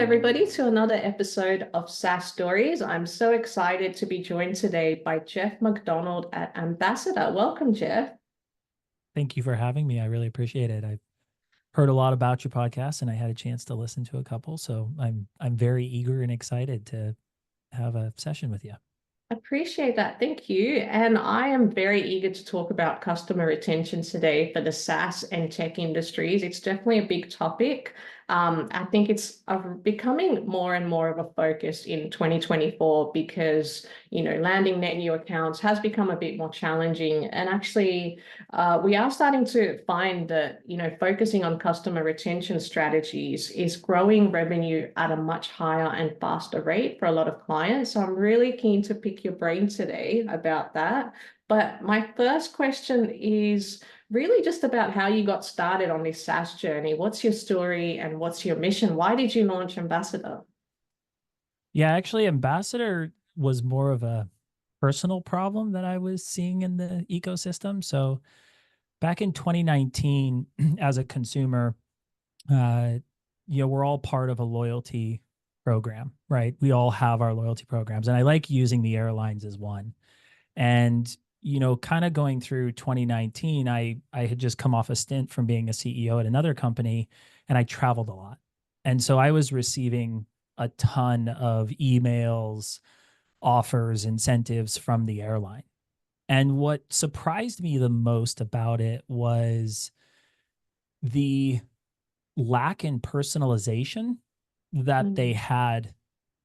everybody, to another episode of SaaS Stories. I'm so excited to be joined today by Geoff McDonald at Ambassador. Welcome, Geoff. Thank you for having me. I really appreciate it. I've heard a lot about your podcast and I had a chance to listen to a couple. So I'm very eager and excited to have a session with you. Appreciate that. Thank you. And I am very eager to talk about customer retention today for the SaaS and tech industries. It's definitely a big topic. I think it's becoming more and more of a focus in 2024 because, landing net new accounts has become a bit more challenging. And actually, we are starting to find that, focusing on customer retention strategies is growing revenue at a much higher and faster rate for a lot of clients. So I'm really keen to pick your brain today about that. But my first question is really just about how you got started on this SaaS journey. What's your story and what's your mission? Why did you launch Ambassador? Yeah, actually, Ambassador was more of a personal problem that I was seeing in the ecosystem. So back in 2019, as a consumer, we're all part of a loyalty program, right? We all have our loyalty programs. And I like using the airlines as one. And, kind of going through 2019, I had just come off a stint from being a CEO at another company and I traveled a lot. And so I was receiving a ton of emails, offers, incentives from the airline. And what surprised me the most about it was the lack in personalization that they had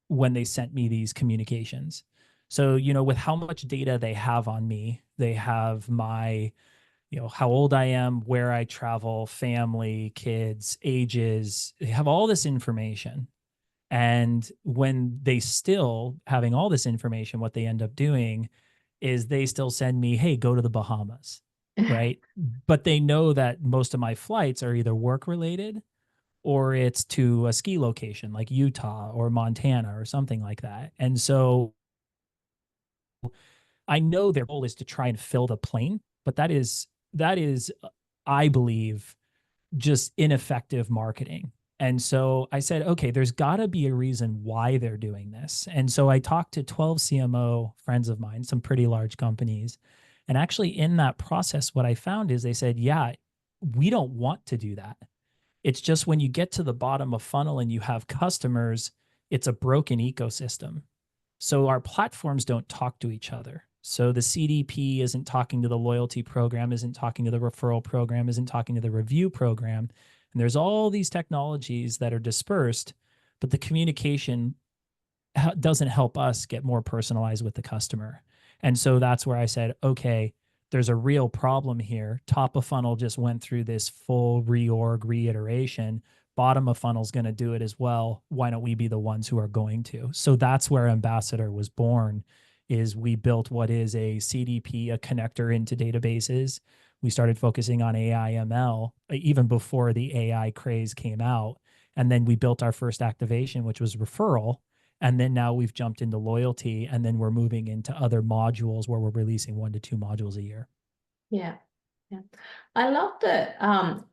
when they sent me these communications. So, with how much data they have on me, they have my, how old I am, where I travel, family, kids, ages, they have all this information. And when they still having all this information, what they end up doing is they still send me, hey, go to the Bahamas, right? But they know that most of my flights are either work related or it's to a ski location like Utah or Montana or something like that. And so I know their goal is to try and fill the plane, but that is I believe just ineffective marketing. And so I said, okay, there's got to be a reason why they're doing this. And so I talked to 12 CMO friends of mine, some pretty large companies. And actually, in that process, what I found is they said, yeah, we don't want to do that. It's just when you get to the bottom of funnel and you have customers, it's a broken ecosystem. So our platforms don't talk to each other. So the CDP isn't talking to the loyalty program, isn't talking to the referral program, isn't talking to the review program. And there's all these technologies that are dispersed, but the communication doesn't help us get more personalized with the customer. And so that's where I said, okay, there's a real problem here. Top of funnel just went through this full reorg reiteration. Bottom of funnel is going to do it as well. Why don't we be the ones who are going to? So that's where Ambassador was born. Is we built what is a CDP, a connector into databases. We started focusing on AI ML even before the AI craze came out. And then we built our first activation, which was referral. And then now we've jumped into loyalty, and then we're moving into other modules where we're releasing 1 to 2 modules a year. Yeah. Yeah. I love that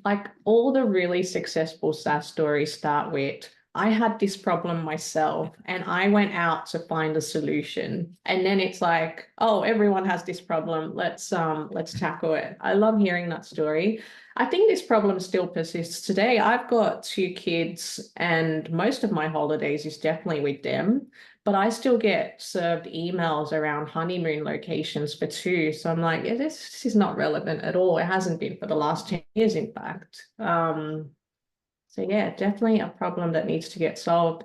like all the really successful SaaS stories start with, I had this problem myself and I went out to find a solution. And then it's like, oh, everyone has this problem. Let's tackle it. I love hearing that story. I think this problem still persists today. I've got 2 kids and most of my holidays is definitely with them, but I still get served emails around honeymoon locations for 2. So I'm like, yeah, this is not relevant at all. It hasn't been for the last 10 years, in fact. So yeah, definitely a problem that needs to get solved.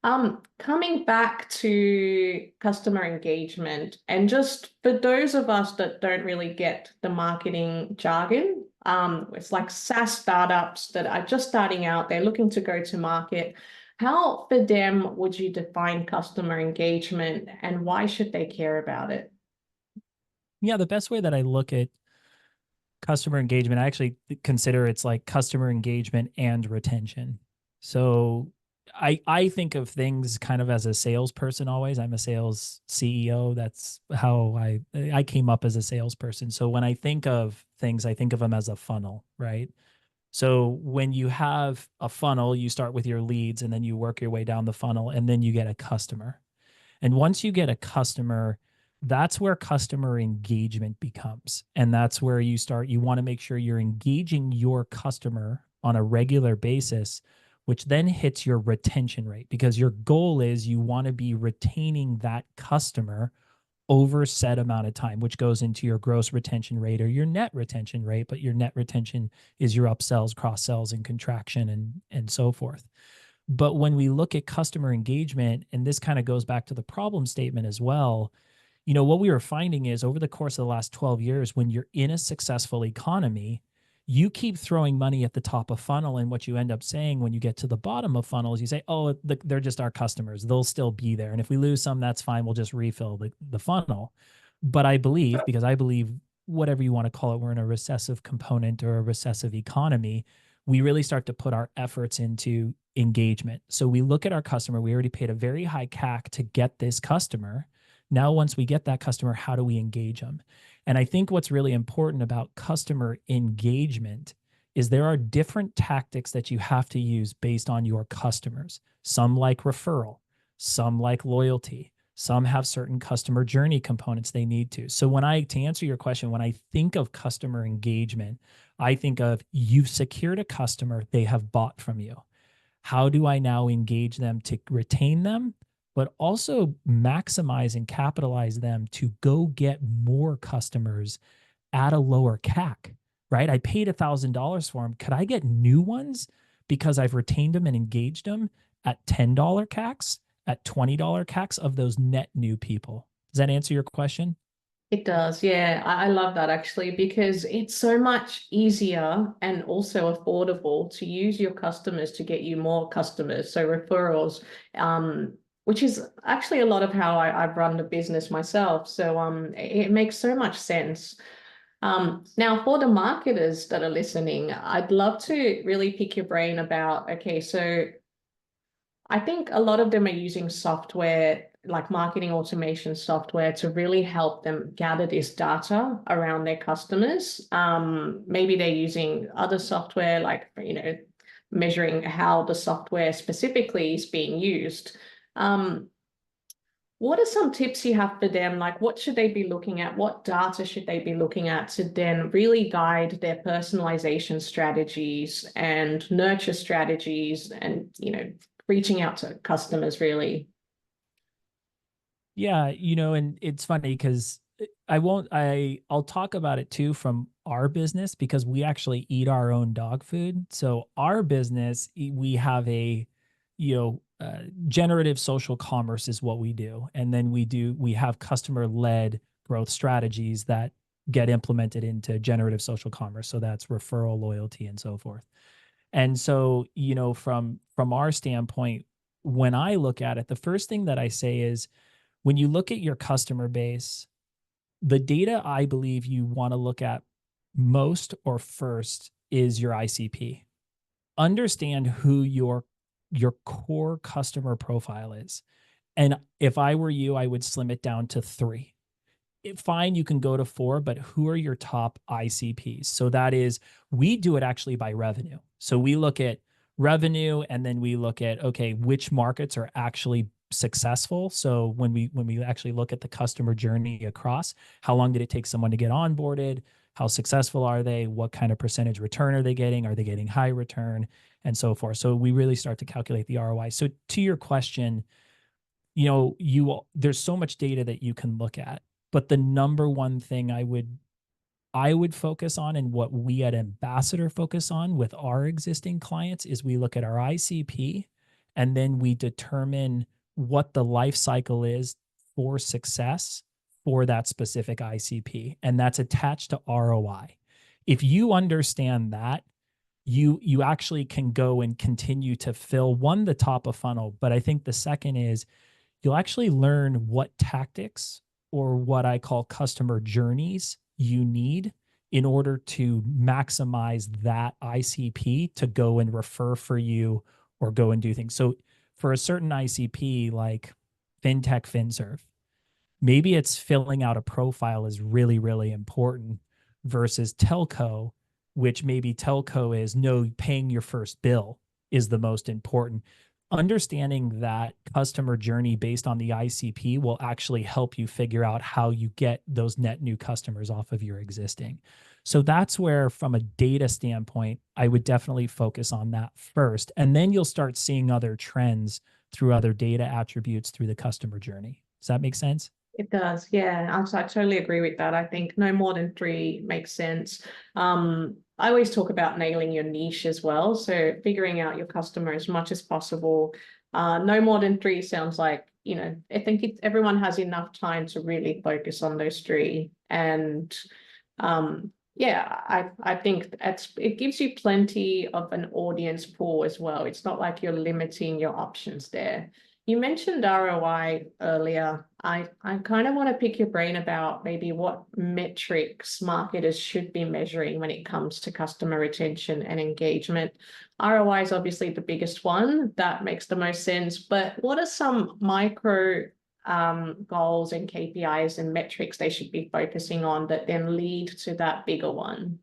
Coming back to customer engagement, and just for those of us that don't really get the marketing jargon, it's like SaaS startups that are just starting out, they're looking to go to market. How, for them, would you define customer engagement and why should they care about it? Yeah, the best way that I look at customer engagement, I actually consider it's like customer engagement and retention. So I think of things kind of as a salesperson always. I'm a sales CEO. That's how I came up as a salesperson. So when I think of things, I think of them as a funnel, right? So when you have a funnel, you start with your leads and then you work your way down the funnel and then you get a customer. And once you get a customer, that's where customer engagement becomes. And that's where you want to make sure you're engaging your customer on a regular basis, which then hits your retention rate, because your goal is you want to be retaining that customer over set amount of time, which goes into your gross retention rate or your net retention rate. But your net retention is your upsells, cross sells, and contraction, and so forth. But when we look at customer engagement, and this kind of goes back to the problem statement as well, what we were finding is over the course of the last 12 years, when you're in a successful economy, you keep throwing money at the top of funnel. And what you end up saying when you get to the bottom of funnel is you say, oh, they're just our customers. They'll still be there. And if we lose some, that's fine. We'll just refill the funnel. But I believe, because I believe whatever you want to call it, we're in a recessive component or a recessive economy, we really start to put our efforts into engagement. So we look at our customer. We already paid a very high CAC to get this customer. Now, once we get that customer, how do we engage them? And I think what's really important about customer engagement is there are different tactics that you have to use based on your customers. Some like referral, some like loyalty, some have certain customer journey components they need to. So to answer your question, when I think of customer engagement, I think of you've secured a customer, they have bought from you. How do I now engage them to retain them, but also maximize and capitalize them to go get more customers at a lower CAC, right? I paid $1,000 for them. Could I get new ones because I've retained them and engaged them at $10 CACs, at $20 CACs of those net new people? Does that answer your question? It does, yeah. I love that actually, because it's so much easier and also affordable to use your customers to get you more customers. So referrals, which is actually a lot of how I've run the business myself. So it makes so much sense. Now, for the marketers that are listening, I'd love to really pick your brain about, okay, so I think a lot of them are using software like marketing automation software to really help them gather this data around their customers. Maybe they're using other software like, measuring how the software specifically is being used. What are some tips you have for them? Like, what should they be looking at? What data should they be looking at to then really guide their personalization strategies and nurture strategies and, reaching out to customers really? Yeah, and it's funny because I'll talk about it too from our business, because we actually eat our own dog food. So our business, we have generative social commerce is what we do. And then we have customer-led growth strategies that get implemented into generative social commerce. So that's referral, loyalty, and so forth. And so, from our standpoint, when I look at it, the first thing that I say is, when you look at your customer base, the data I believe you want to look at most or first is your ICP. Understand who your core customer profile is. And if I were you, I would slim it down to 3. Fine, you can go to 4, but who are your top ICPs? So that is, we do it actually by revenue. So we look at revenue, and then we look at, okay, which markets are actually successful. So when we actually look at the customer journey across, how long did it take someone to get onboarded? How successful are they? What kind of percentage return are they getting? Are they getting high return? And so forth. So we really start to calculate the ROI. So to your question, there's so much data that you can look at, but the number one thing I would focus on, and what we at Ambassador focus on with our existing clients, is we look at our ICP, and then we determine what the life cycle is for success for that specific ICP. And that's attached to ROI. If you understand that, you actually can go and continue to fill the top of funnel. But I think the second is you'll actually learn what tactics, or what I call customer journeys, you need in order to maximize that ICP to go and refer for you or go and do things. So for a certain ICP like FinTech, FinServe, maybe it's filling out a profile is really, really important versus telco. which maybe telco is no, paying your first bill is the most important. Understanding that customer journey based on the ICP will actually help you figure out how you get those net new customers off of your existing. So that's where, from a data standpoint, I would definitely focus on that first. And then you'll start seeing other trends through other data attributes through the customer journey. Does that make sense? It does, yeah. I totally agree with that. I think no more than three makes sense. I always talk about nailing your niche as well. So figuring out your customer as much as possible. No more than three sounds like, I think everyone has enough time to really focus on those three. And yeah, I think it gives you plenty of an audience pool as well. It's not like you're limiting your options there. You mentioned ROI earlier. I kind of want to pick your brain about maybe what metrics marketers should be measuring when it comes to customer retention and engagement. ROI is obviously the biggest one. That makes the most sense. But what are some micro goals and KPIs and metrics they should be focusing on that then lead to that bigger one?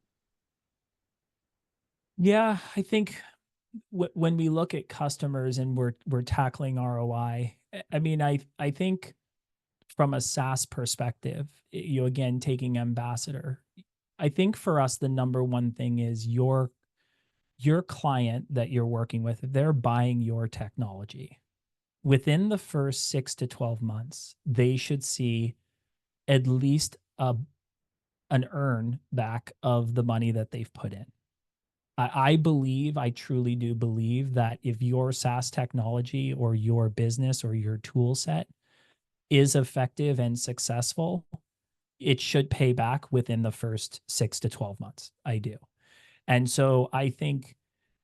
Yeah, I think when we look at customers and we're tackling ROI, I mean, I think from a SaaS perspective, you again taking Ambassador, I think for us the number one thing is your client that you're working with, they're buying your technology. Within the first 6 to 12 months, they should see at least an earn back of the money that they've put in. I truly do believe that if your SaaS technology or your business or your tool set is effective and successful, it should pay back within the first 6 to 12 months. I do. And so I think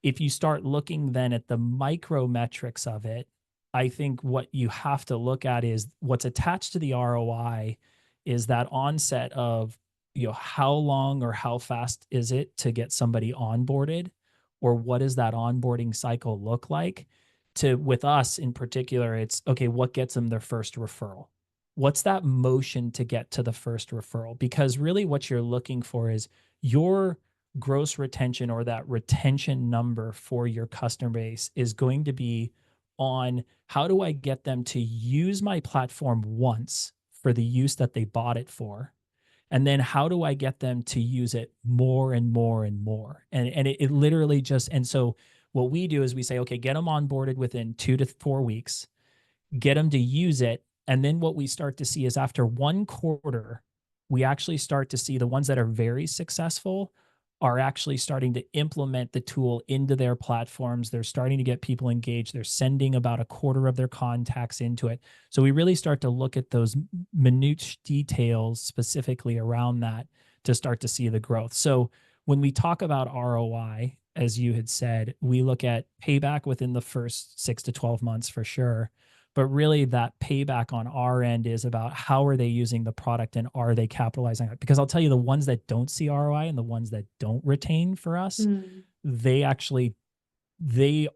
if you start looking then at the micro metrics of it, I think what you have to look at is what's attached to the ROI is that onset of, how long or how fast is it to get somebody onboarded, or what does that onboarding cycle look like? With us in particular, it's okay, what gets them their first referral? What's that motion to get to the first referral? Because really what you're looking for is your gross retention, or that retention number for your customer base is going to be on how do I get them to use my platform once for the use that they bought it for, and then how do I get them to use it more and more and more? And it literally just, and so what we do is we say, okay, get them onboarded within 2 to 4 weeks, get them to use it. And then what we start to see is after 1 quarter, we actually start to see the ones that are very successful are actually starting to implement the tool into their platforms. They're starting to get people engaged. They're sending about 1/4 of their contacts into it. So we really start to look at those minute details specifically around that to start to see the growth. So when we talk about ROI, as you had said, we look at payback within the first 6 to 12 months for sure. But really that payback on our end is about how are they using the product and are they capitalizing on it? Because I'll tell you, the ones that don't see ROI and the ones that don't retain for us, they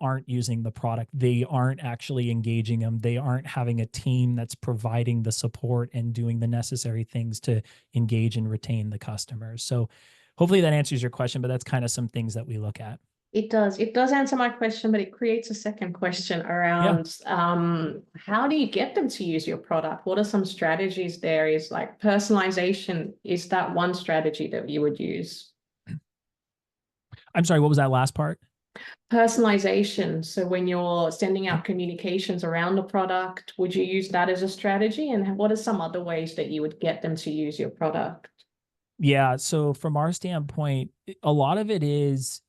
aren't using the product. They aren't actually engaging them. They aren't having a team that's providing the support and doing the necessary things to engage and retain the customers. So hopefully that answers your question, but that's kind of some things that we look at. It does. It does answer my question, but it creates a second question Yeah. around how do you get them to use your product? What are some strategies there? Is like personalization, is that one strategy that you would use? I'm sorry, what was that last part? Personalization. So when you're sending out communications around the product, would you use that as a strategy? And what are some other ways that you would get them to use your product? Yeah. So from our standpoint, a lot of it is,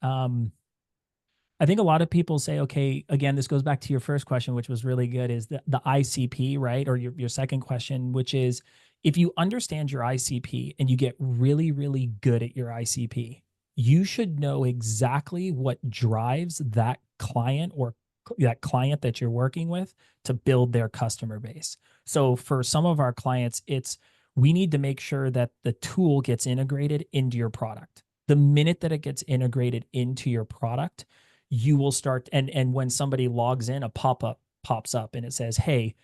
I think a lot of people say, okay, again, this goes back to your first question, which was really good, is the ICP, right? Or your second question, which is if you understand your ICP and you get really, really good at your ICP, you should know exactly what drives that client or that client that you're working with to build their customer base. So for some of our clients, it's we need to make sure that the tool gets integrated into your product. The minute that it gets integrated into your product, you will start, and when somebody logs in, a pop-up pops up and it says, hey,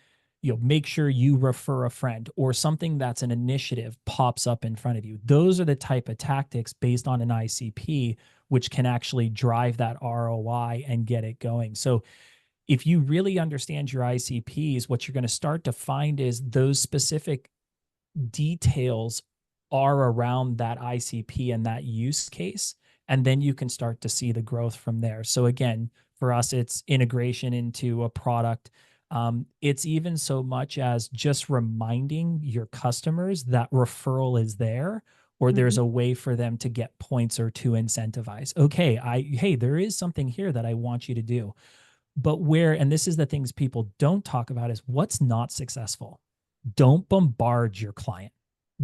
make sure you refer a friend, or something that's an initiative pops up in front of you. Those are the type of tactics based on an ICP, which can actually drive that ROI and get it going. So if you really understand your ICPs, what you're going to start to find is those specific details are around that ICP and that use case. And then you can start to see the growth from there. So again, for us, it's integration into a product. It's even so much as just reminding your customers that referral is there, or there's a way for them to get points or to incentivize. Okay, hey, there is something here that I want you to do. But and this is the things people don't talk about, is what's not successful. Don't bombard your client.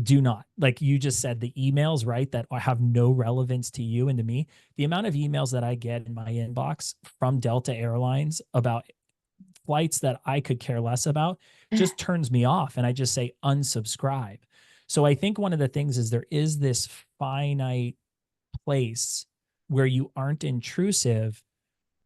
Do not. Like you just said, the emails, right, that have no relevance to you and to me. The amount of emails that I get in my inbox from Delta Airlines about flights that I could care less about just turns me off. And I just say unsubscribe. So I think one of the things is there is this finite place where you aren't intrusive,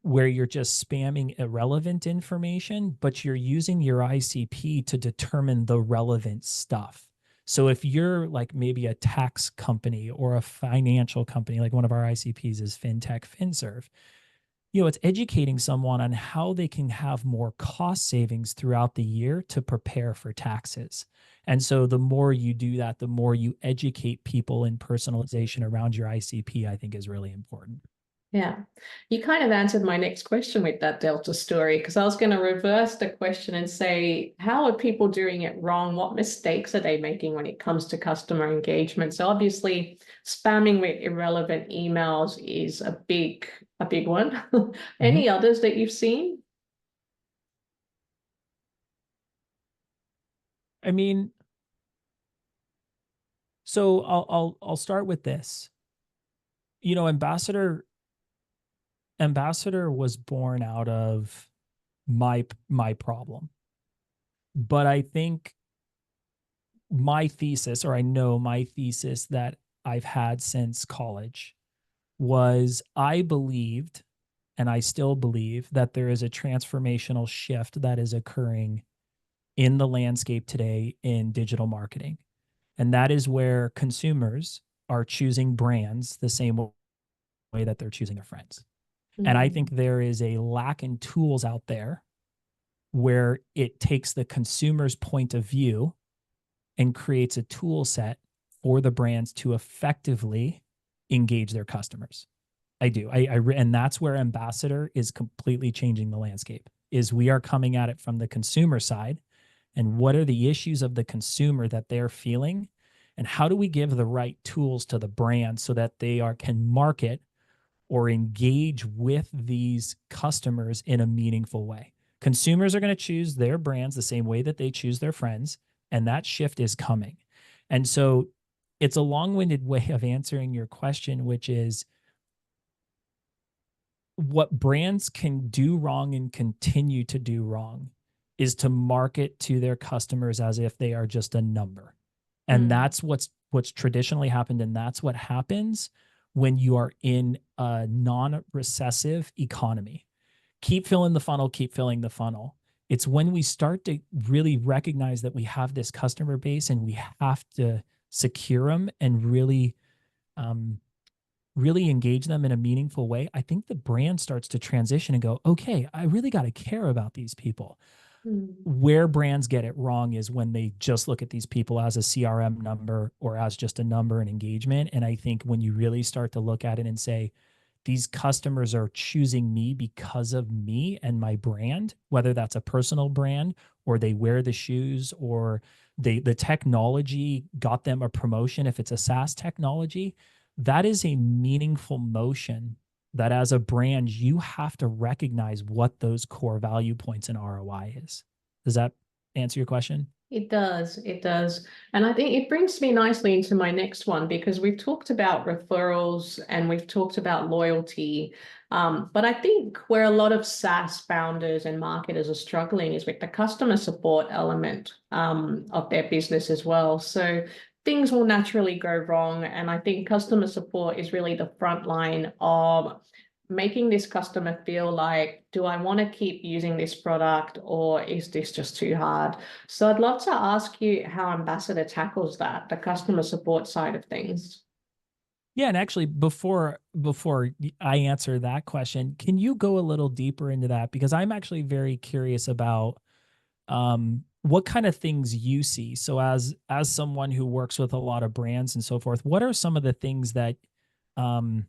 where you're just spamming irrelevant information, but you're using your ICP to determine the relevant stuff. So if you're like maybe a tax company or a financial company, like one of our ICPs is FinTech, FinServe, it's educating someone on how they can have more cost savings throughout the year to prepare for taxes. And so the more you do that, the more you educate people in personalization around your ICP, I think is really important. Yeah, you kind of answered my next question with that Delta story, because I was going to reverse the question and say, how are people doing it wrong? What mistakes are they making when it comes to customer engagement? So obviously, spamming with irrelevant emails is a big one. Any others that you've seen? I mean, so I'll start with this. Ambassador was born out of my problem. But I think my thesis, or I know my thesis that I've had since college, was I believed, and I still believe, that there is a transformational shift that is occurring in the landscape today in digital marketing. And that is where consumers are choosing brands the same way that they're choosing their friends. And I think there is a lack in tools out there where it takes the consumer's point of view and creates a tool set for the brands to effectively engage their customers. I do. And that's where Ambassador is completely changing the landscape, is we are coming at it from the consumer side. And what are the issues of the consumer that they're feeling? And how do we give the right tools to the brand so that they can market or engage with these customers in a meaningful way? Consumers are going to choose their brands the same way that they choose their friends, and that shift is coming. And so it's a long-winded way of answering your question, which is what brands can do wrong and continue to do wrong is to market to their customers as if they are just a number. And that's what's traditionally happened, and that's what happens when you are in a non-recessive economy. Keep filling the funnel, keep filling the funnel. It's when we start to really recognize that we have this customer base and we have to secure them and really engage them in a meaningful way. I think the brand starts to transition and go, okay, I really got to care about these people. Where brands get it wrong is when they just look at these people as a CRM number or as just a number and engagement. And I think when you really start to look at it and say, these customers are choosing me because of me and my brand, whether that's a personal brand or they wear the shoes or the technology got them a promotion, if it's a SaaS technology, that is a meaningful motion that as a brand, you have to recognize what those core value points in ROI is. Does that answer your question? It does. It does. And I think it brings me nicely into my next one, because we've talked about referrals and we've talked about loyalty. But I think where a lot of SaaS founders and marketers are struggling is with the customer support element of their business as well. So things will naturally go wrong. And I think customer support is really the front line of making this customer feel like, do I want to keep using this product or is this just too hard? So I'd love to ask you how Ambassador tackles that, the customer support side of things. Yeah, and actually, before I answer that question, can you go a little deeper into that? Because I'm actually very curious about what kind of things you see. So as someone who works with a lot of brands and so forth, what are some of the things that um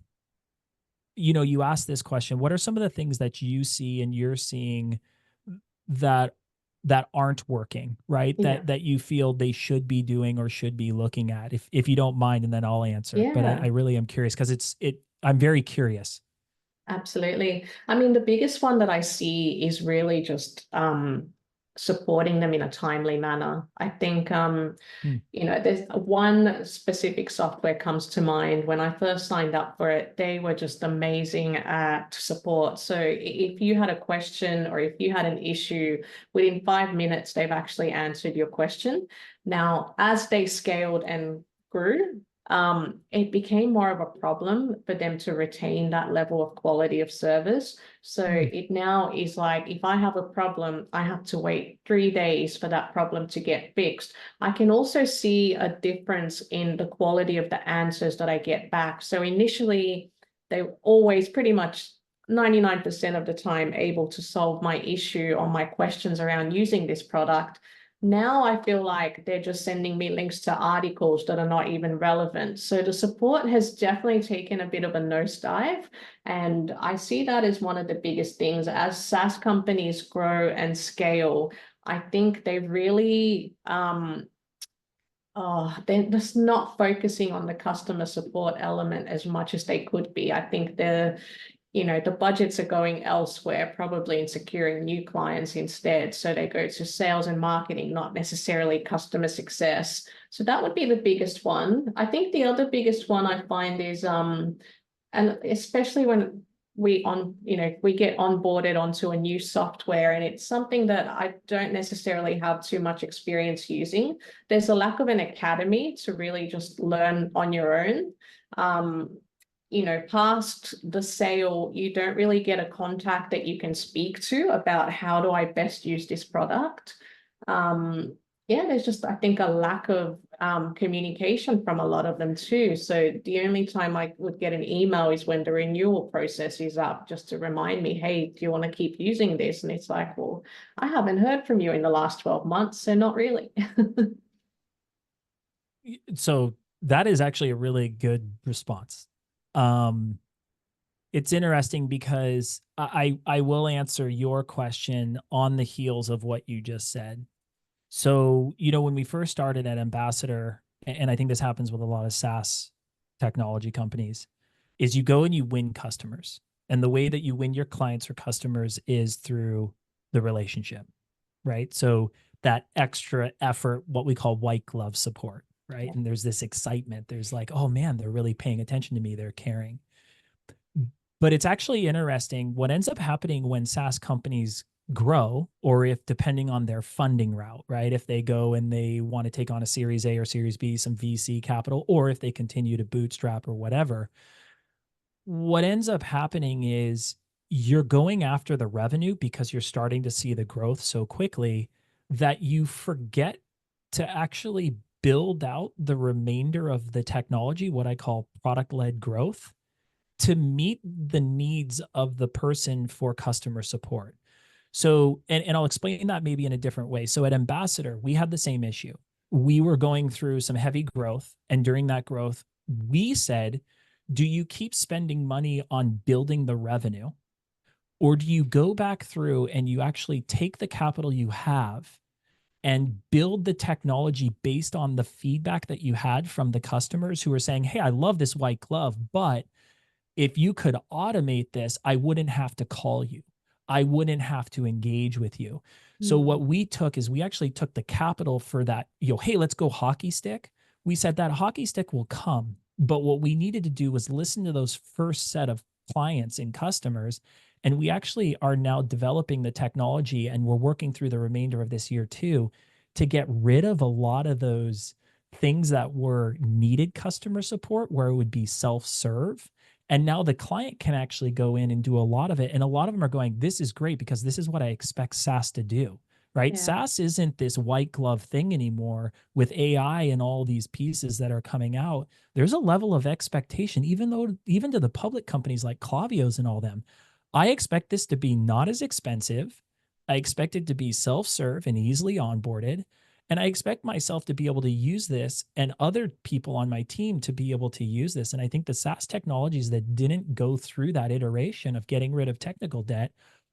you asked this question, what are some of the things that you see and you're seeing that aren't working, right? Yeah. That you feel they should be doing or should be looking at, if you don't mind, and then I'll answer. But I Yeah. really am curious because I'm very curious. Absolutely. I mean, the biggest one that I see is really just supporting them in a timely manner. I think Hmm. there's one specific software comes to mind. When I first signed up for it, they were just amazing at support. So if you had a question or if you had an issue, within 5 minutes, they've actually answered your question. Now, as they scaled and grew, it became more of a problem for them to retain that level of quality of service. So Hmm. it now is like, if I have a problem, I have to wait 3 days for that problem to get fixed. I can also see a difference in the quality of the answers that I get back. So initially, they were always pretty much 99% of the time able to solve my issue or my questions around using this product. Now I feel like they're just sending me links to articles that are not even relevant. So the support has definitely taken a bit of a nosedive. And I see that as one of the biggest things. As SaaS companies grow and scale, I think they really they're just not focusing on the customer support element as much as they could be. I think the budgets are going elsewhere, probably in securing new clients instead. So they go to sales and marketing, not necessarily customer success. So that would be the biggest one. I think the other biggest one I find is and especially when we get onboarded onto a new software and it's something that I don't necessarily have too much experience using, there's a lack of an academy to really just learn on your own. Past the sale, you don't really get a contact that you can speak to about how do I best use this product. There's just, I think, a lack of communication from a lot of them too. So the only time I would get an email is when the renewal process is up, just to remind me, hey, do you want to keep using this? And it's like, well, I haven't heard from you in the last 12 months, so not really. So that is actually a really good response. Um, it's interesting because I will answer your question on the heels of what you just said. So, when we first started at Ambassador, and I think this happens with a lot of SaaS technology companies, is you go and you win customers. And the way that you win your clients or customers is through the relationship, right? So that extra effort, what we call white glove support, right? And there's this excitement. There's like, oh man, they're really paying attention to me. They're caring. But it's actually interesting what ends up happening when SaaS companies grow, or if depending on their funding route, right? If they go and they want to take on a Series A or Series B, some VC capital, or if they continue to bootstrap or whatever, what ends up happening is you're going after the revenue because you're starting to see the growth so quickly that you forget to actually build out the remainder of the technology, what I call product led growth, to meet the needs of the person for customer support. So, and I'll explain that maybe in a different way. So at Ambassador, we had the same issue. We were going through some heavy growth. And during that growth, we said, do you keep spending money on building the revenue? Or do you go back through and you actually take the capital you have and build the technology based on the feedback that you had from the customers who were saying, hey, I love this white glove, but if you could automate this, I wouldn't have to call you. I wouldn't have to engage with you. So what we took is we actually took the capital for that, hey, let's go hockey stick. We said that hockey stick will come, but what we needed to do was listen to those first set of clients and customers. And we actually are now developing the technology, and we're working through the remainder of this year too, to get rid of a lot of those things that were needed customer support where it would be self-serve, And now the client can actually go in and do a lot of it. And a lot of them are going, this is great because this is what I expect SaaS to do, right? Yeah. SaaS isn't this white glove thing anymore with AI and all these pieces that are coming out. There's a level of expectation, even to the public companies like Klaviyo's and all them. I expect this to be not as expensive. I expect it to be self-serve and easily onboarded. And I expect myself to be able to use this and other people on my team to be able to use this. And I think the SaaS technologies that didn't go through that iteration of getting rid of technical debt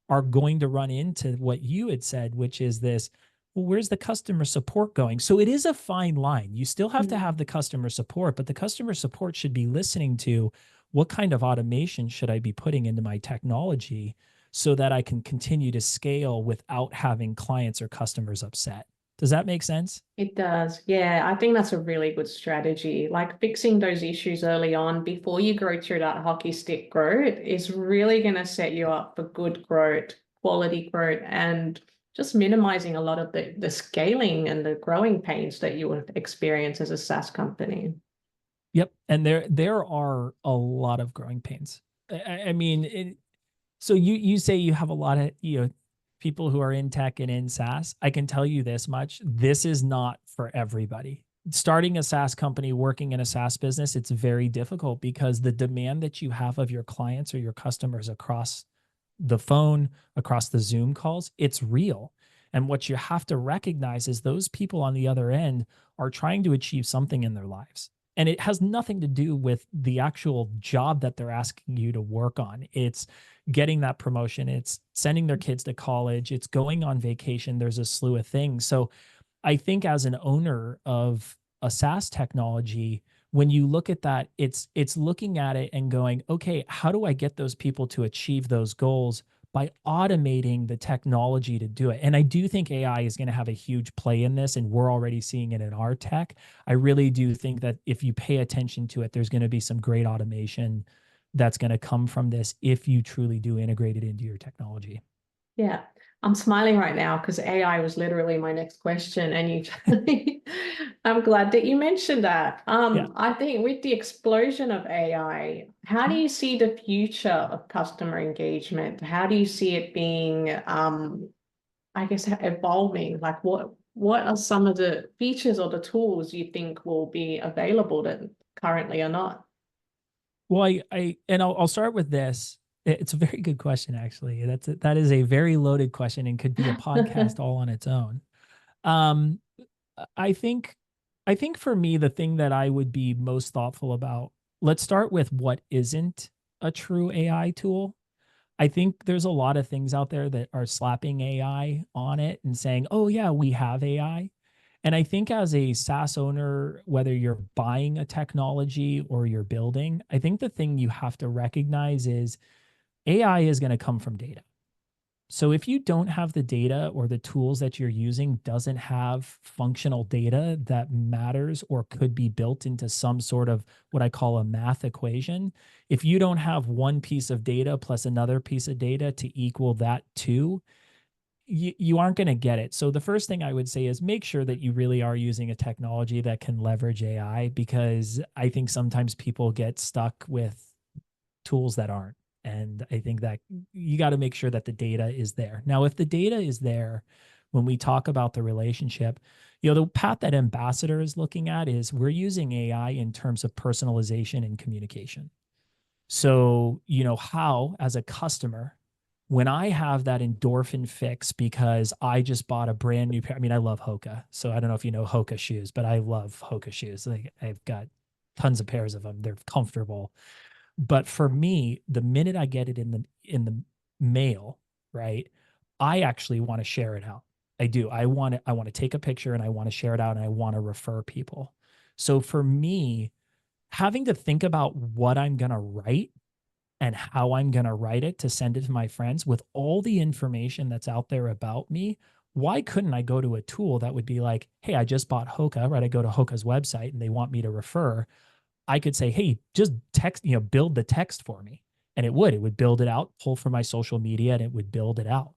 are going to run into what you had said, which is this, well, where's the customer support going? So it is a fine line. You still have to have the customer support, but the customer support should be listening to what kind of automation should I be putting into my technology so that I can continue to scale without having clients or customers upset. Does that make sense? It does. Yeah, I think that's a really good strategy. Like fixing those issues early on before you grow through that hockey stick growth is really going to set you up for good growth, quality growth, and just minimizing a lot of the scaling and the growing pains that you would experience as a SaaS company. Yep. And there are a lot of growing pains. I mean, so you say you have a lot of people who are in tech and in SaaS. I can tell you this much: this is not for everybody. Starting a SaaS company, working in a SaaS business, it's very difficult because the demand that you have of your clients or your customers across the phone, across the Zoom calls, it's real. And what you have to recognize is those people on the other end are trying to achieve something in their lives. And it has nothing to do with the actual job that they're asking you to work on. It's getting that promotion, it's sending their kids to college, it's going on vacation. There's a slew of things. So I think as an owner of a SaaS technology, when you look at that, it's looking at it and going, okay, how do I get those people to achieve those goals by automating the technology to do it? And I do think AI is going to have a huge play in this, and we're already seeing it in our tech. I really do think that if you pay attention to it, there's going to be some great automation that's going to come from this if you truly do integrate it into your technology. Yeah, I'm smiling right now because AI was literally my next question, and you, I'm glad that you mentioned that. Yeah. I think with the explosion of AI, how do you see the future of customer engagement? How do you see it being, I guess, evolving? Like, what are some of the features or the tools you think will be available that currently are not? Well, I'll start with this. It's a very good question, actually. That is a very loaded question and could be a podcast all on its own. Um, I think, I think for me, the thing that I would be most thoughtful about, let's start with what isn't a true AI tool. I think there's a lot of things out there that are slapping AI on it and saying, oh, yeah, we have AI. And I think as a SaaS owner, whether you're buying a technology or you're building, I think the thing you have to recognize is AI is going to come from data. So if you don't have the data or the tools that you're using doesn't have functional data that matters or could be built into some sort of what I call a math equation, if you don't have one piece of data plus another piece of data to equal that two, you aren't going to get it. So the first thing I would say is make sure that you really are using a technology that can leverage AI, because I think sometimes people get stuck with tools that aren't. And I think that you got to make sure that the data is there. Now, if the data is there, when we talk about the relationship, the path that Ambassador is looking at is we're using AI in terms of personalization and communication. So, how as a customer, when I have that endorphin fix because I just bought a brand new pair. I mean, I love Hoka. So I don't know if you know Hoka shoes, but I love Hoka shoes. Like I've got tons of pairs of them. They're comfortable. But for me, the minute I get it in the mail, right, I actually want to share it out. I do. I want to take a picture and I want to share it out and I want to refer people. So for me, having to think about what I'm going to write and how I'm going to write it to send it to my friends with all the information that's out there about me, why couldn't I go to a tool that would be like, hey, I just bought Hoka, right? I go to Hoka's website and they want me to refer. I could say, hey, just text, build the text for me. And it would build it out, pull from my social media, and it would build it out.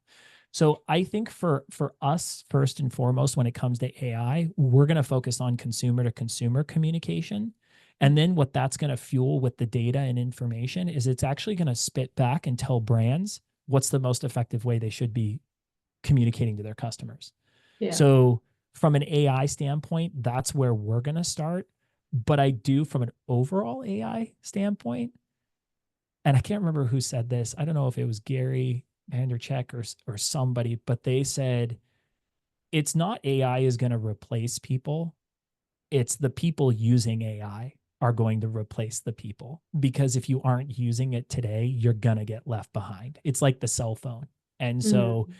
So I think for us, first and foremost, when it comes to AI, we're going to focus on consumer to consumer communication. And then what that's going to fuel with the data and information is it's actually going to spit back and tell brands what's the most effective way they should be communicating to their customers. Yeah. So from an AI standpoint, that's where we're going to start. But I do, from an overall AI standpoint, and I can't remember who said this. I don't know if it was Gary Vandercheck or somebody, but they said it's not AI is going to replace people. It's the people using AI are going to replace the people, because if you aren't using it today, you're going to get left behind. It's like the cell phone. And so Mm.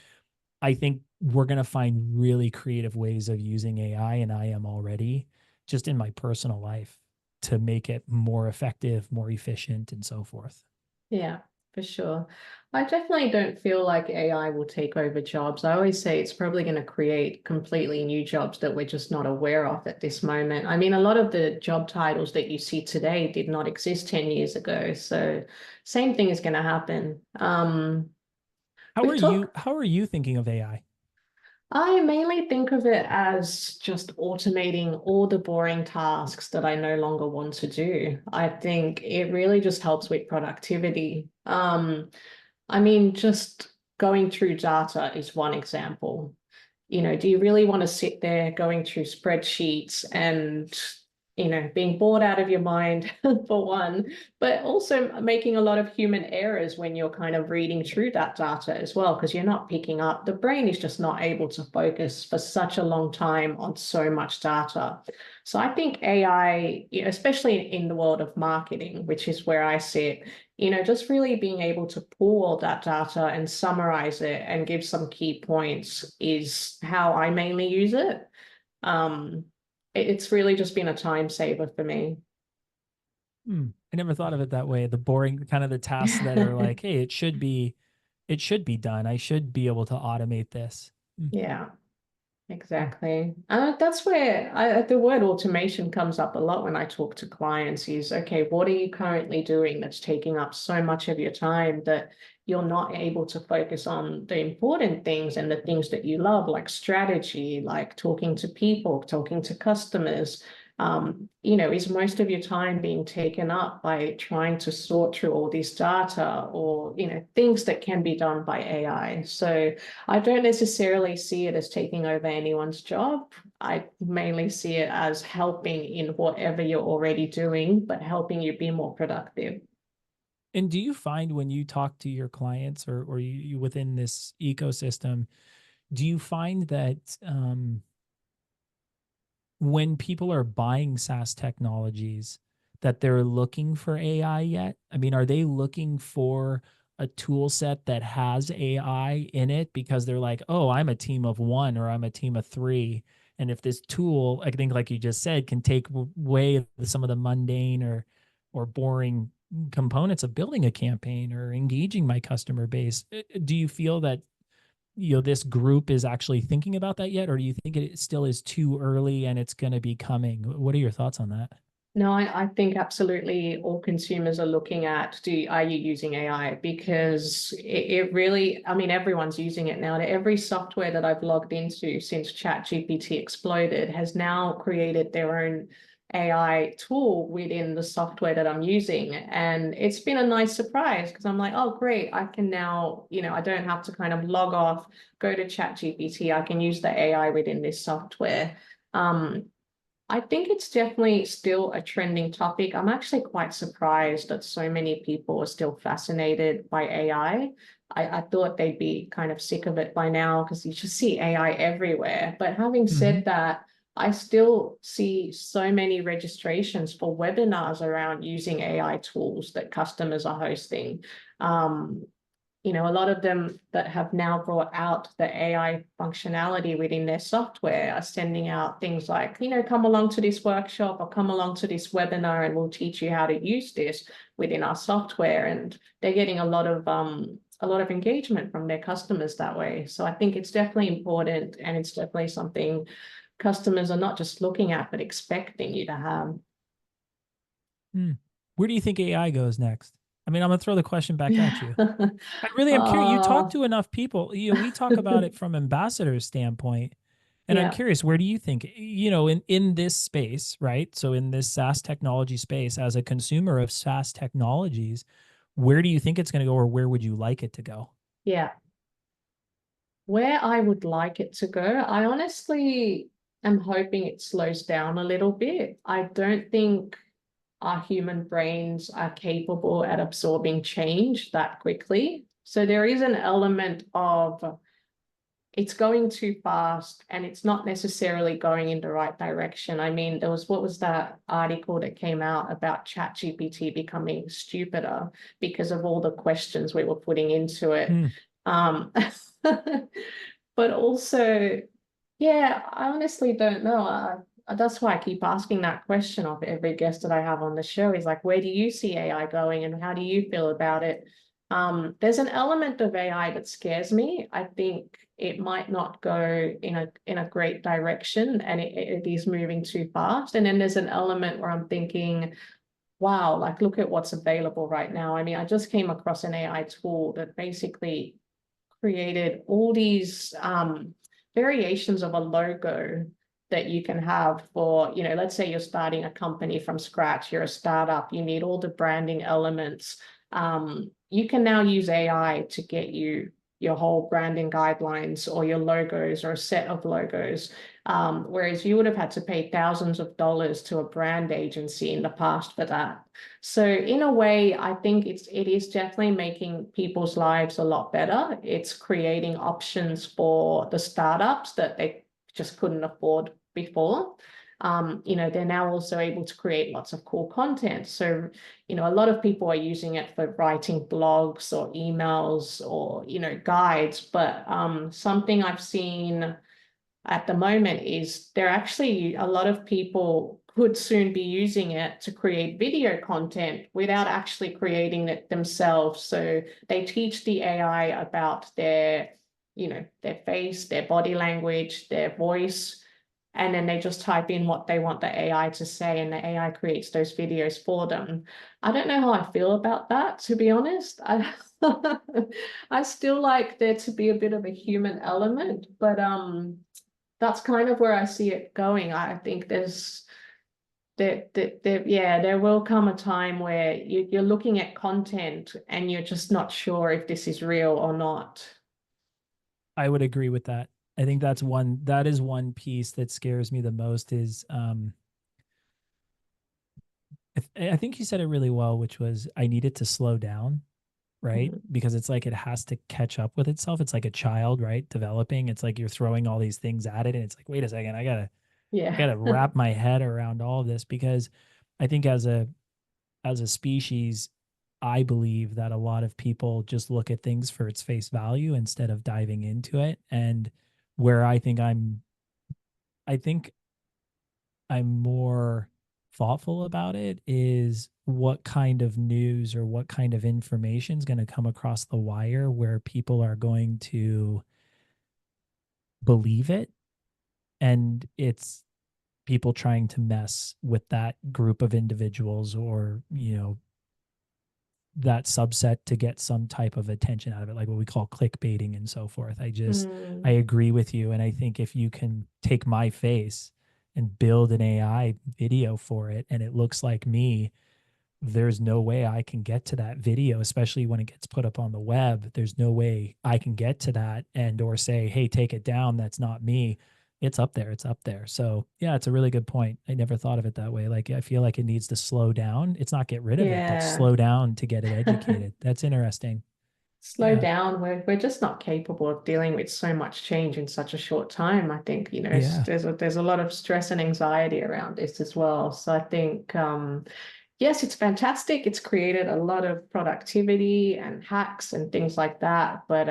I think we're going to find really creative ways of using AI, and I am already, just in my personal life, to make it more effective, more efficient, and so forth. Yeah, for sure. I definitely don't feel like AI will take over jobs. I always say it's probably going to create completely new jobs that we're just not aware of at this moment. I mean, a lot of the job titles that you see today did not exist 10 years ago. So same thing is going to happen. How are We've you talked how are you thinking of AI? I mainly think of it as just automating all the boring tasks that I no longer want to do. I think it really just helps with productivity. I mean, just going through data is one example. Do you really want to sit there going through spreadsheets and, being bored out of your mind for one, but also making a lot of human errors when you're kind of reading through that data as well, because you're not picking up, the brain is just not able to focus for such a long time on so much data. So I think AI, especially in the world of marketing, which is where I sit, just really being able to pull all that data and summarize it and give some key points is how I mainly use it. Um, it's really just been a time saver for me. I never thought of it that way. The boring kind of the tasks that are like, hey, it should be done. I should be able to automate this. Hmm. Yeah. Hmm. Exactly. That's where the word automation comes up a lot when I talk to clients is, okay, what are you currently doing that's taking up so much of your time that you're not able to focus on the important things and the things that you love, like strategy, like talking to people, talking to customers. Is most of your time being taken up by trying to sort through all this data or, things that can be done by AI. So I don't necessarily see it as taking over anyone's job. I mainly see it as helping in whatever you're already doing, but helping you be more productive. And do you find when you talk to your clients, or you within this ecosystem, do you find that when people are buying SaaS technologies, that they're looking for AI yet? I mean, are they looking for a tool set that has AI in it because they're like, oh, I'm a team of one or I'm a team of three. And if this tool, I think, like you just said, can take away some of the mundane or boring components of building a campaign or engaging my customer base, do you feel that this group is actually thinking about that yet, or do you think it still is too early and it's going to be coming? What are your thoughts on that? No, I think absolutely all consumers are looking at, are you using AI? Because it really, I mean, everyone's using it now. Every software that I've logged into since ChatGPT exploded has now created their own AI tool within the software that I'm using. And it's been a nice surprise because I'm like, oh, great. I can now, I don't have to kind of log off, go to ChatGPT. I can use the AI within this software. I think it's definitely still a trending topic. I'm actually quite surprised that so many people are still fascinated by AI. I thought they'd be kind of sick of it by now because you just see AI everywhere. But having Mm-hmm. said that, I still see so many registrations for webinars around using AI tools that customers are hosting. Um, a lot of them that have now brought out the AI functionality within their software are sending out things like, come along to this workshop or come along to this webinar and we'll teach you how to use this within our software. And they're getting a lot of engagement from their customers that way. So I think it's definitely important and it's definitely something customers are not just looking at, but expecting you to have. Mm. Where do you think AI goes next? I mean, I'm gonna throw the question back at you. I really am curious. You talk uh, to enough people. We talk about it from ambassadors' standpoint. And I'm Yeah. curious, where do you think, in this space, right? So in this SaaS technology space, as a consumer of SaaS technologies, where do you think it's going to go, or where would you like it to go? Yeah. Where I would like it to go, I honestly am hoping it slows down a little bit. I don't think our human brains are capable at absorbing change that quickly. So there is an element of it's going too fast and it's not necessarily going in the right direction. I mean, what was that article that came out about ChatGPT becoming stupider because of all the questions we were putting into it? Hmm. Um, but also, yeah, I honestly don't know. That's why I keep asking that question of every guest that I have on the show is like, where do you see AI going and how do you feel about it? There's an element of AI that scares me. I think it might not go in a great direction and it is moving too fast. And then there's an element where I'm thinking, wow, like look at what's available right now. I mean, I just came across an AI tool that basically created all these variations of a logo that you can have for, let's say you're starting a company from scratch, you're a startup, you need all the branding elements. You can now use AI to get you your whole branding guidelines or your logos or a set of logos. Whereas you would have had to pay thousands of dollars to a brand agency in the past for that. So in a way, I think it is definitely making people's lives a lot better. It's creating options for the startups that they just couldn't afford before. They're now also able to create lots of cool content. So, a lot of people are using it for writing blogs or emails or, guides. But something I've seen at the moment is there actually a lot of people could soon be using it to create video content without actually creating it themselves. So they teach the AI about their face, their body language, their voice, and then they just type in what they want the AI to say, and the AI creates those videos for them. I don't know how I feel about that, to be honest. I still like there to be a bit of a human element, but that's kind of where I see it going. I think there will come a time where you're looking at content and you're just not sure if this is real or not. I would agree with that. I think that is one piece that scares me the most is I think you said it really well, which was I need it to slow down, right? Mm. Because it's like it has to catch up with itself. It's like a child, right? Developing. It's like you're throwing all these things at it and it's like, wait a second, I Yeah. gotta wrap my head around all of this because I think as a species, I believe that a lot of people just look at things for its face value instead of diving into it. And where I think I'm more thoughtful about it is what kind of news or what kind of information is going to come across the wire where people are going to believe it. And it's people trying to mess with that group of individuals or, that subset to get some type of attention out of it, like what we call clickbaiting and so forth. I Mm. agree with you. And I think if you can take my face and build an AI video for it and it looks like me, there's no way I can get to that video, especially when it gets put up on the web. There's no way I can get to that and or say, hey, take it down. That's not me. It's up there. It's up there. So yeah, it's a really good point. I never thought of it that way. Like I feel like it needs to slow down. It's not get rid of it, but Yeah. slow down to get it educated. That's interesting. Slow Yeah. down. We're just not capable of dealing with so much change in such a short time. I think, Yeah. there's a lot of stress and anxiety around this as well. So I think yes, it's fantastic. It's created a lot of productivity and hacks and things like that. But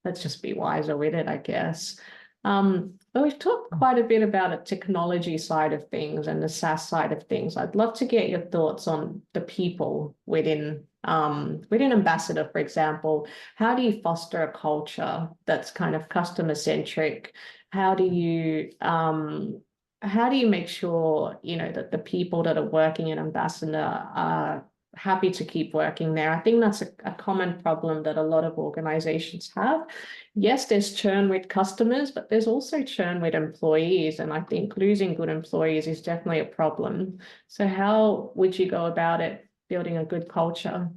let's just be wiser with it, I guess. But we've talked quite a bit about the technology side of things and the SaaS side of things. I'd love to get your thoughts on the people within Ambassador, for example. How do you foster a culture that's kind of customer centric? How do you how do you make sure that the people that are working in Ambassador are happy to keep working there. I think that's a common problem that a lot of organizations have. Yes, there's churn with customers, but there's also churn with employees. And I think losing good employees is definitely a problem. So how would you go about it, building a good culture?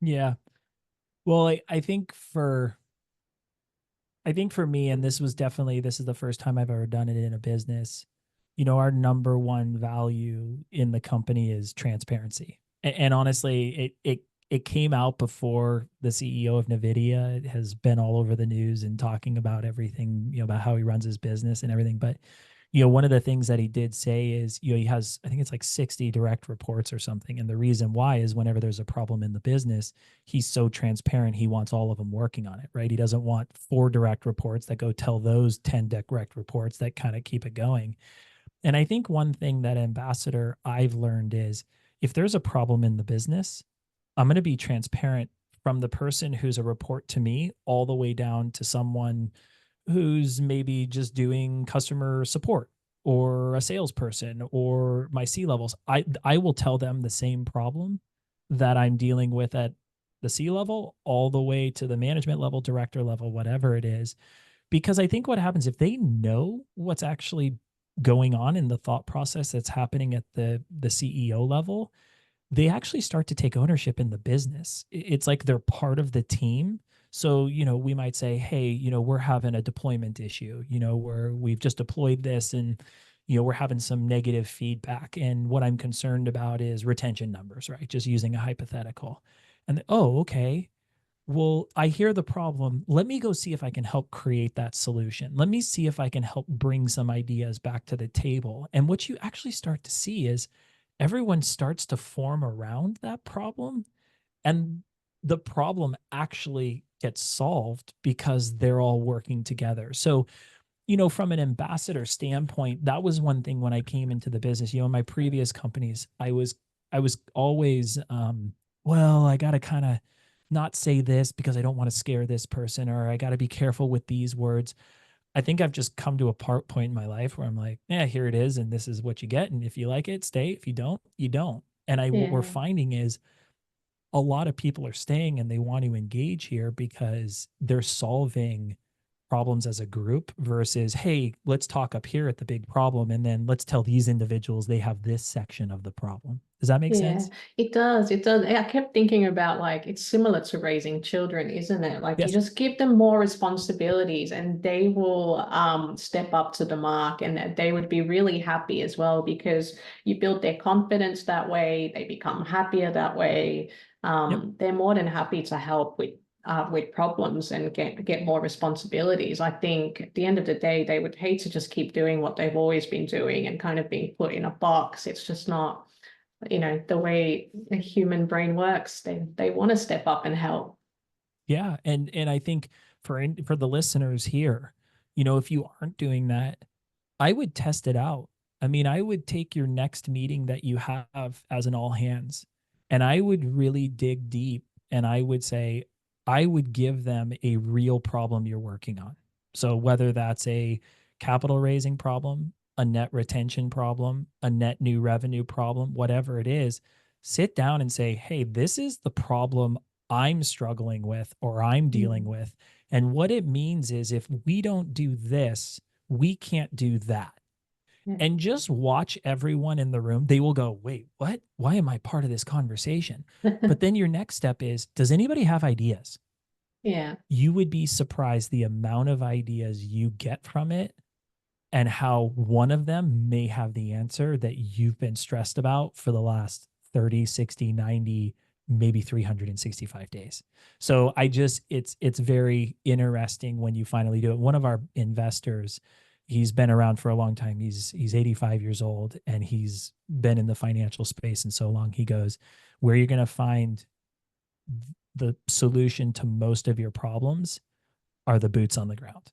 Yeah. Well, I think for me, and this is the first time I've ever done it in a business, our number one value in the company is transparency. And honestly, it came out before the CEO of NVIDIA has been all over the news and talking about everything, about how he runs his business and everything. But one of the things that he did say is, he has, I think it's like 60 direct reports or something. And the reason why is whenever there's a problem in the business, he's so transparent. He wants all of them working on it, right? He doesn't want 4 direct reports that go tell those 10 direct reports that kind of keep it going. And I think one thing that ambassador I've learned is if there's a problem in the business, I'm going to be transparent from the person who's a report to me all the way down to someone who's maybe just doing customer support or a salesperson or my C-levels. I will tell them the same problem that I'm dealing with at the C-level all the way to the management level, director level, whatever it is. Because I think what happens if they know what's actually going on in the thought process that's happening at the CEO level, they actually start to take ownership in the business. It's like they're part of the team. So, we might say, hey, we're having a deployment issue, where we've just deployed this and, we're having some negative feedback. And what I'm concerned about is retention numbers, right? Just using a hypothetical. And, oh, okay. Well, I hear the problem. Let me go see if I can help create that solution. Let me see if I can help bring some ideas back to the table. And what you actually start to see is everyone starts to form around that problem, and the problem actually gets solved because they're all working together. So, from an ambassador standpoint, that was one thing when I came into the business. In my previous companies, I was always well, I got to kind of not say this because I don't want to scare this person, or I got to be careful with these words. I think I've just come to a point in my life where I'm like, yeah, here it is. And this is what you get. And if you like it, stay. If you don't, you don't. And what we're Yeah. finding is a lot of people are staying and they want to engage here because they're solving problems as a group versus, hey, let's talk up here at the big problem. And then let's tell these individuals they have this section of the problem. Does that make Yeah, sense? it does. It does. I kept thinking about like it's similar to raising children, isn't it? Like you Yes. just give them more responsibilities and they will step up to the mark, and they would be really happy as well because you build their confidence that way, they become happier that way. Yep. They're more than happy to help with problems and get more responsibilities. I think at the end of the day, they would hate to just keep doing what they've always been doing and kind of being put in a box. It's just not the way the human brain works. They want to step up and help. Yeah. And I think for the listeners here, if you aren't doing that, I would test it out. I mean, I would take your next meeting that you have as an all hands, and I would really dig deep, and I would say, I would give them a real problem you're working on. So whether that's a capital raising problem, a net retention problem, a net new revenue problem, whatever it is, sit down and say, hey, this is the problem I'm struggling with or I'm dealing Mm. with. And what it means is if we don't do this, we can't do that. Yeah. And just watch everyone in the room. They will go, wait, what? Why am I part of this conversation? But then your next step is, does anybody have ideas? Yeah. You would be surprised the amount of ideas you get from it and how one of them may have the answer that you've been stressed about for the last 30, 60, 90, maybe 365 days. So it's very interesting when you finally do it. One of our investors, he's been around for a long time. He's 85 years old and he's been in the financial space and so long. He goes, where you're going to find the solution to most of your problems are the boots on the ground.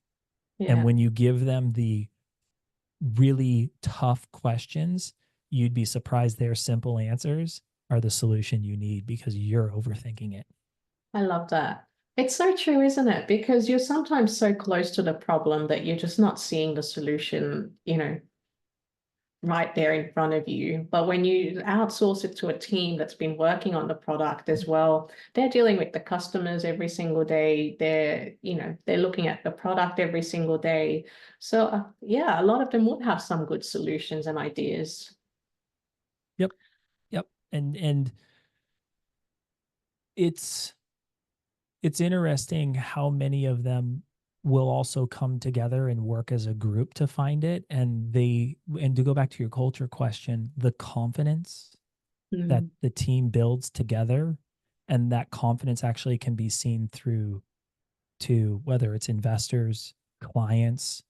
And Yeah. when you give them the really tough questions, you'd be surprised their simple answers are the solution you need because you're overthinking it. I love that. It's so true, isn't it? Because you're sometimes so close to the problem that you're just not seeing the solution, right there in front of you. But when you outsource it to a team that's been working on the product as well, they're dealing with the customers every single day. They're looking at the product every single day. So yeah, a lot of them would have some good solutions and ideas. Yep. Yep. And it's interesting how many of them will also come together and work as a group to find it. And to go back to your culture question, the confidence that the team builds together, and that confidence actually can be seen through to whether it's investors, clients.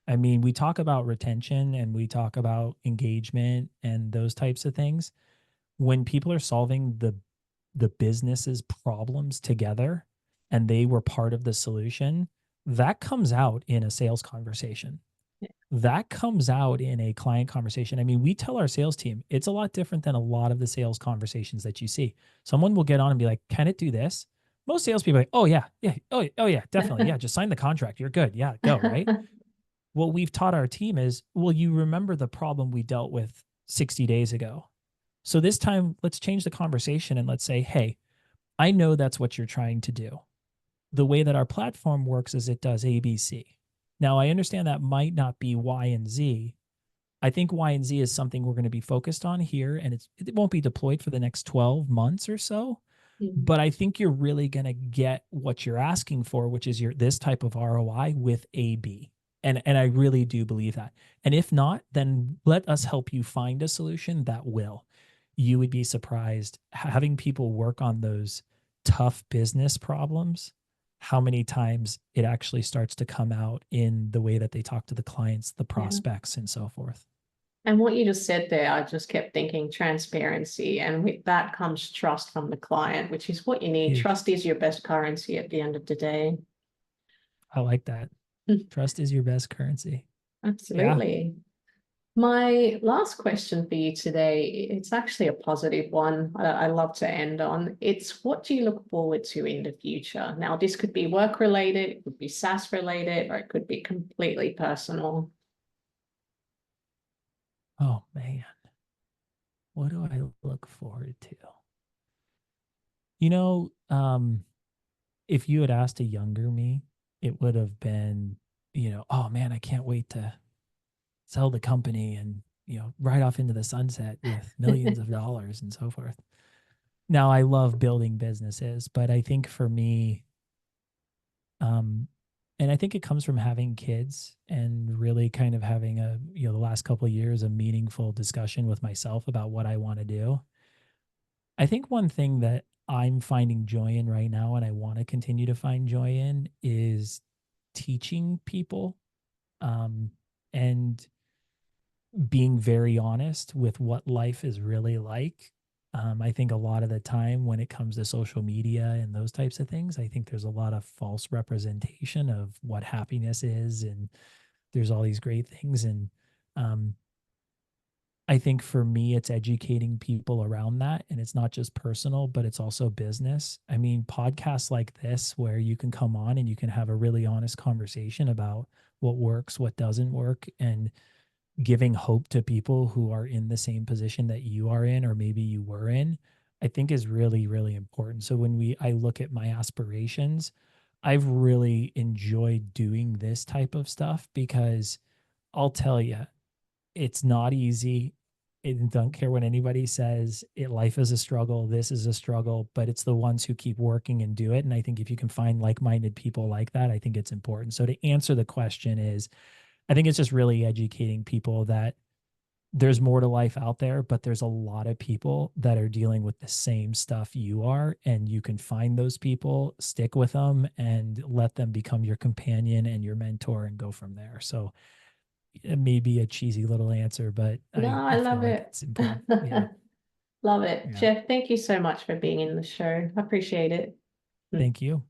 I mean, we talk about retention and we talk about engagement and those types of things. When people are solving the business's problems together and they were part of the solution, that comes out in a sales conversation. That comes out in a client conversation. I mean, we tell our sales team, it's a lot different than a lot of the sales conversations that you see. Someone will get on and be like, can it do this? Most salespeople are like, oh yeah, yeah, oh yeah, definitely. Yeah, just sign the contract. You're good. Yeah, go, right? What we've taught our team is, well, you remember the problem we dealt with 60 days ago. So this time, let's change the conversation and let's say, hey, I know that's what you're trying to do. The way that our platform works is it does ABC. Now, I understand that might not be Y and Z. I think Y and Z is something we're going to be focused on here, and it won't be deployed for the next 12 months or so. But I think you're really going to get what you're asking for, which is this type of ROI with AB. And I really do believe that. And if not, then let us help you find a solution that will. You would be surprised having people work on those tough business problems, how many times it actually starts to come out in the way that they talk to the clients, the prospects, and so forth. And what you just said there, I just kept thinking transparency. And with that comes trust from the client, which is what you need. Huge. Trust is your best currency at the end of the day. I like that. Trust is your best currency. Absolutely. Yeah. My last question for you today, it's actually a positive one I love to end on. It's, what do you look forward to in the future? Now, this could be work related, it could be SaaS related, or it could be completely personal. Oh, man. What do I look forward to? You know, if you had asked a younger me, it would have been, oh man, I can't wait to sell the company and, ride off into the sunset with millions of dollars and so forth. Now, I love building businesses, but I think for me, and I think it comes from having kids and really kind of having the last couple of years, a meaningful discussion with myself about what I want to do. I think one thing that I'm finding joy in right now, and I want to continue to find joy in, is teaching people, and being very honest with what life is really like. I think a lot of the time when it comes to social media and those types of things, I think there's a lot of false representation of what happiness is, and there's all these great things. And I think for me, it's educating people around that. And it's not just personal, but it's also business. I mean, podcasts like this, where you can come on and you can have a really honest conversation about what works, what doesn't work, and giving hope to people who are in the same position that you are in, or maybe you were in, I think is really, really important. So when I look at my aspirations, I've really enjoyed doing this type of stuff, because I'll tell you, it's not easy. I don't care what anybody says. Life is a struggle. This is a struggle, but it's the ones who keep working and do it. And I think if you can find like-minded people like that, I think it's important. So to answer the question is, I think it's just really educating people that there's more to life out there, but there's a lot of people that are dealing with the same stuff you are, and you can find those people, stick with them, and let them become your companion and your mentor and go from there. So it may be a cheesy little answer, but No, I I feel love like it. it's important. Yeah. Love it. Yeah. Geoff, thank you so much for being in the show. I appreciate it. Thank you.